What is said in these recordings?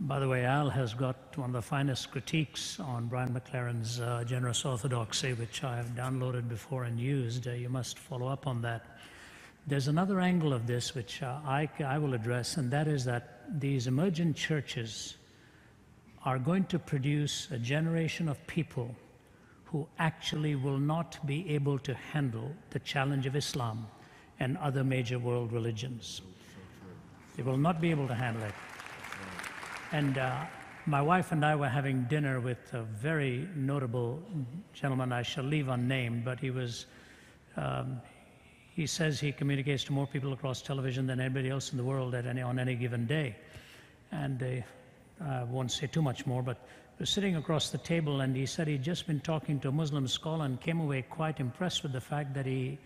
By the way, Al has got one of the finest critiques on Brian McLaren's Generous Orthodoxy, which I have downloaded before and used. You must follow up on that. There's another angle of this which I will address, and that is that these emergent churches are going to produce a generation of people who actually will not be able to handle the challenge of Islam and other major world religions. They will not be able to handle it. And my wife and I were having dinner with a very notable gentleman I shall leave unnamed, but he says he communicates to more people across television than anybody else in the world on any given day. And I won't say too much more, but we're sitting across the table, and he said he'd just been talking to a Muslim scholar and came away quite impressed with the fact that he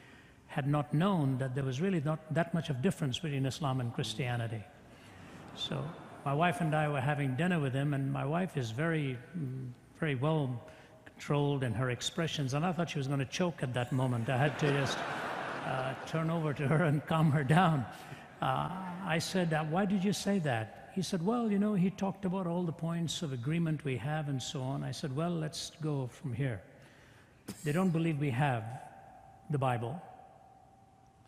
had not known that there was really not that much of difference between Islam and Christianity. So my wife and I were having dinner with him, and my wife is very, very well controlled in her expressions, and I thought she was going to choke at that moment. I had to just turn over to her and calm her down. I said, why did you say that? He said, well, you know, he talked about all the points of agreement we have and so on. I said, well, let's go from here. They don't believe we have the Bible,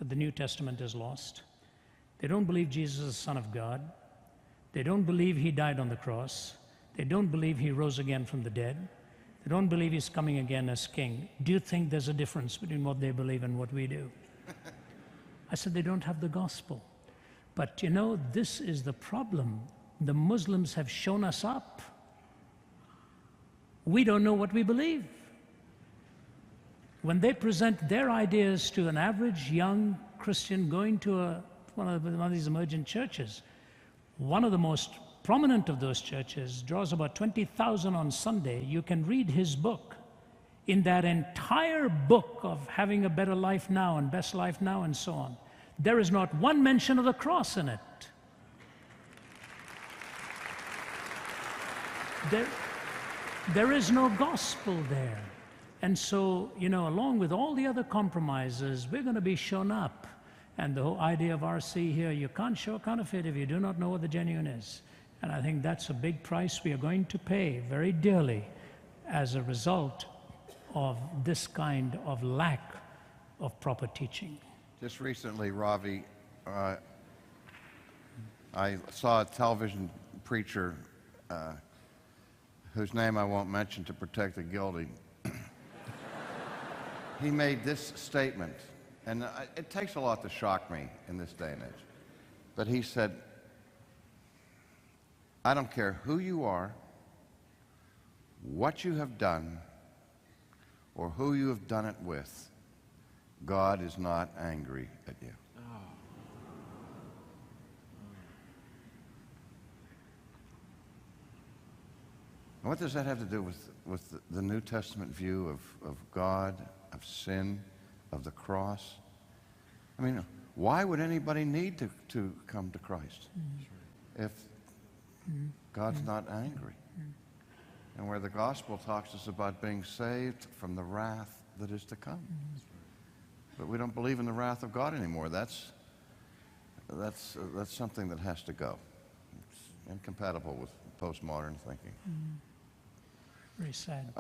that the New Testament is lost. They don't believe Jesus is the Son of God. They don't believe he died on the cross. They don't believe he rose again from the dead. They don't believe he's coming again as king. Do you think there's a difference between what they believe and what we do? I said, they don't have the gospel. But you know, this is the problem. The Muslims have shown us up. We don't know what we believe. When they present their ideas to an average young Christian going to one of these emergent churches, one of the most prominent of those churches draws about 20,000 on Sunday. You can read his book. In that entire book of having a better life now and best life now and so on, there is not one mention of the cross in it. There is no gospel there. And so, you know, along with all the other compromises, we're going to be shown up. And the whole idea of RC here, you can't show a counterfeit if you do not know what the genuine is. And I think that's a big price we are going to pay very dearly as a result of this kind of lack of proper teaching. Just recently, Ravi, I saw a television preacher whose name I won't mention to protect the guilty. He made this statement, and it takes a lot to shock me in this day and age. But he said, I don't care who you are, what you have done, or who you have done it with, God is not angry at you. And what does that have to do with the New Testament view of God, of sin, of the cross? I mean, why would anybody need to come to Christ if God's not angry? And where the gospel talks us about being saved from the wrath that is to come. But we don't believe in the wrath of God anymore. That's something that has to go. It's incompatible with postmodern thinking. Very sad.